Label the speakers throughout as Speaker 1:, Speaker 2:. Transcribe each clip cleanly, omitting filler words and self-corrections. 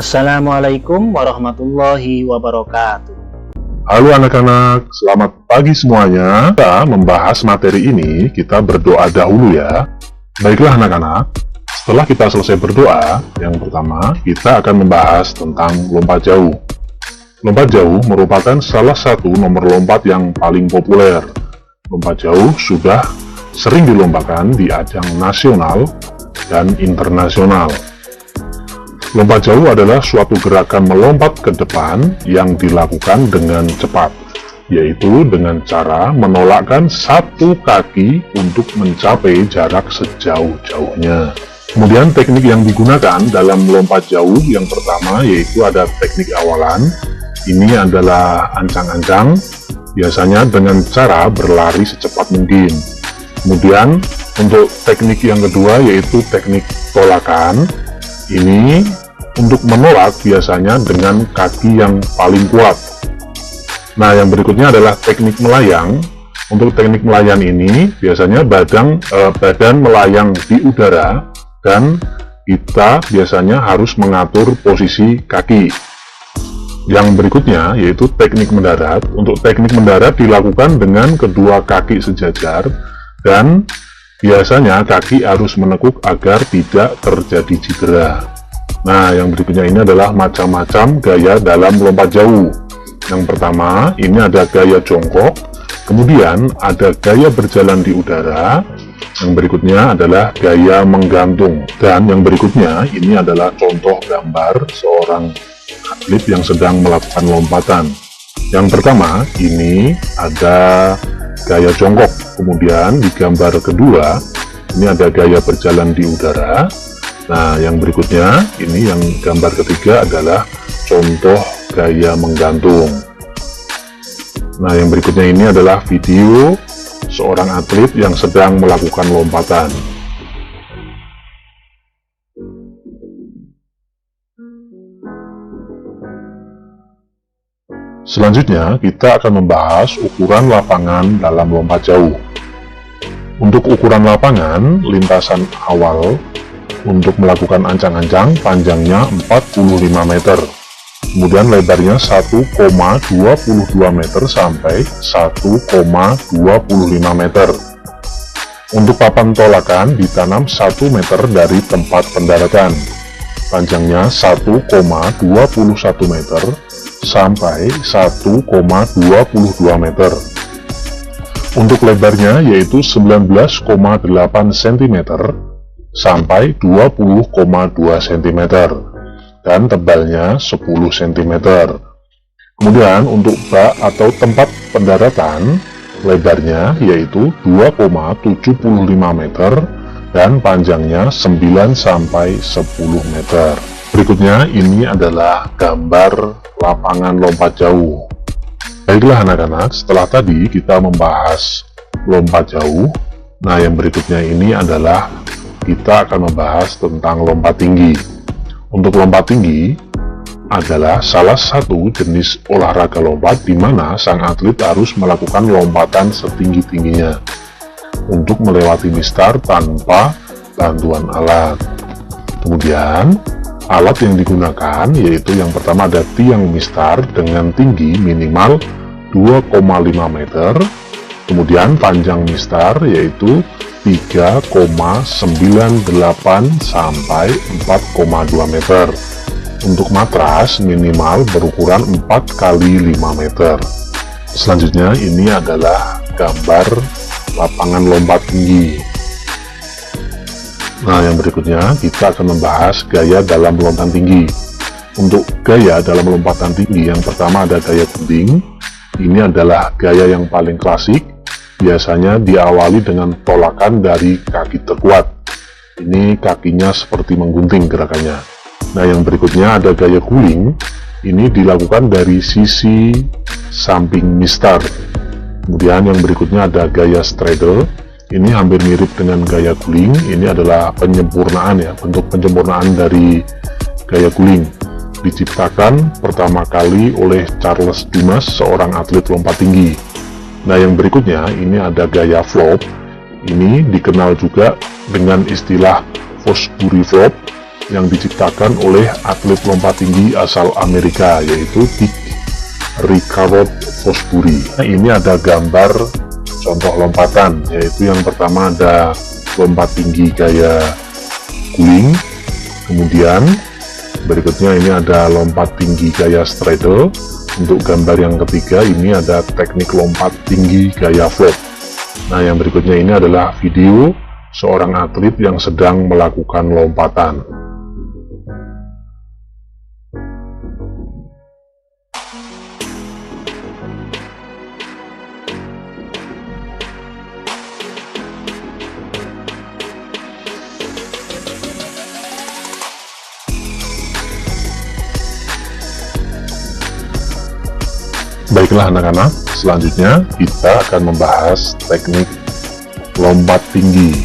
Speaker 1: Assalamualaikum warahmatullahi wabarakatuh.
Speaker 2: Halo anak-anak, selamat pagi semuanya. Kita membahas materi ini, kita berdoa dahulu ya. Baiklah anak-anak, setelah kita selesai berdoa, yang pertama kita akan membahas tentang lompat jauh. Lompat jauh merupakan salah satu nomor lompat yang paling populer. Lompat jauh sudah sering dilombakan di ajang nasional dan internasional. Lompat jauh adalah suatu gerakan melompat ke depan yang dilakukan dengan cepat, yaitu dengan cara menolakkan satu kaki untuk mencapai jarak sejauh-jauhnya. Kemudian teknik yang digunakan dalam lompat jauh yang pertama yaitu ada teknik awalan. Ini adalah ancang-ancang, biasanya dengan cara berlari secepat mungkin. Kemudian untuk teknik yang kedua yaitu teknik tolakan. Ini untuk menolak biasanya dengan kaki yang paling kuat. Nah, yang berikutnya adalah teknik melayang. Untuk teknik melayang ini biasanya badan melayang di udara dan kita biasanya harus mengatur posisi kaki. Yang berikutnya yaitu teknik mendarat. Untuk teknik mendarat dilakukan dengan kedua kaki sejajar dan biasanya kaki harus menekuk agar tidak terjadi cedera. Nah, yang berikutnya ini adalah macam-macam gaya dalam lompat jauh. Yang pertama, ini ada gaya jongkok, kemudian ada gaya berjalan di udara, yang berikutnya adalah gaya menggantung, dan yang berikutnya ini adalah contoh gambar seorang atlet yang sedang melakukan lompatan. Yang pertama, ini ada gaya jongkok, kemudian di gambar kedua, ini ada gaya berjalan di udara. Nah, yang berikutnya, ini yang gambar ketiga adalah contoh gaya menggantung. Nah, yang berikutnya ini adalah video seorang atlet yang sedang melakukan lompatan. Selanjutnya, kita akan membahas ukuran lapangan dalam lompat jauh. Untuk ukuran lapangan, lintasan awal untuk melakukan ancang-ancang panjangnya 45 meter. Kemudian lebarnya 1,22 meter sampai 1,25 meter. Untuk papan tolakan ditanam 1 meter dari tempat pendaratan. Panjangnya 1,21 meter sampai 1,22 meter. Untuk lebarnya yaitu 19,8 cm sampai 20,2 cm dan tebalnya 10 cm. Kemudian untuk bak atau tempat pendaratan lebarnya yaitu 2,75 meter dan panjangnya 9 sampai 10 meter. Berikutnya ini adalah gambar lapangan lompat jauh. Baiklah anak-anak, setelah tadi kita membahas lompat jauh, nah yang berikutnya ini adalah kita akan membahas tentang lompat tinggi. Untuk lompat tinggi adalah salah satu jenis olahraga lompat di mana sang atlet harus melakukan lompatan setinggi-tingginya untuk melewati mistar tanpa bantuan alat. Kemudian alat yang digunakan yaitu yang pertama ada tiang mistar dengan tinggi minimal 2,5 meter, kemudian panjang mistar yaitu 3,98 sampai 4,2 meter. Untuk matras minimal berukuran 4 kali 5 meter. Selanjutnya ini adalah gambar lapangan lompat tinggi. Nah, yang berikutnya kita akan membahas gaya dalam lompatan tinggi. Untuk gaya dalam lompatan tinggi yang pertama ada gaya gunting. Ini adalah gaya yang paling klasik. Biasanya diawali dengan tolakan dari kaki terkuat. Ini kakinya seperti menggunting gerakannya. Nah, yang berikutnya ada gaya guling. Ini dilakukan dari sisi samping mistar. Kemudian yang berikutnya ada gaya straddle. Ini hampir mirip dengan gaya guling. Ini adalah penyempurnaan ya, bentuk penyempurnaan dari gaya guling. Diciptakan pertama kali oleh Charles Dumas, seorang atlet lompat tinggi. Nah, yang berikutnya ini ada gaya flop. Ini dikenal juga dengan istilah Fosbury flop. yang diciptakan oleh atlet lompat tinggi asal Amerika, yaitu Dick Rickardo Fosbury. Nah, ini ada gambar contoh lompatan, yaitu yang pertama ada lompat tinggi gaya guling, kemudian berikutnya ini ada lompat tinggi gaya straddle. Untuk gambar yang ketiga ini ada teknik lompat tinggi gaya float. Nah, yang berikutnya ini adalah video seorang atlet yang sedang melakukan lompatan. Baiklah anak-anak, selanjutnya kita akan membahas teknik lompat tinggi.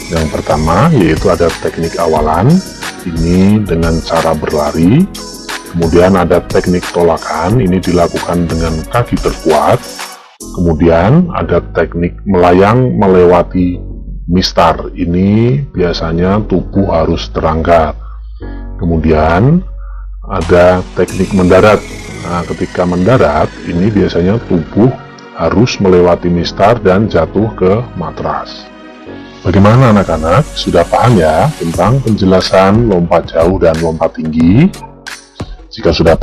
Speaker 2: Yang pertama yaitu ada teknik awalan, ini dengan cara berlari. Kemudian ada teknik tolakan, ini dilakukan dengan kaki terkuat. Kemudian ada teknik melayang melewati mistar, ini biasanya tubuh harus terangkat. Kemudian ada teknik mendarat. Nah, ketika mendarat, ini biasanya tubuh harus melewati mistar dan jatuh ke matras. Bagaimana anak-anak? Sudah paham ya tentang penjelasan lompat jauh dan lompat tinggi? Jika sudah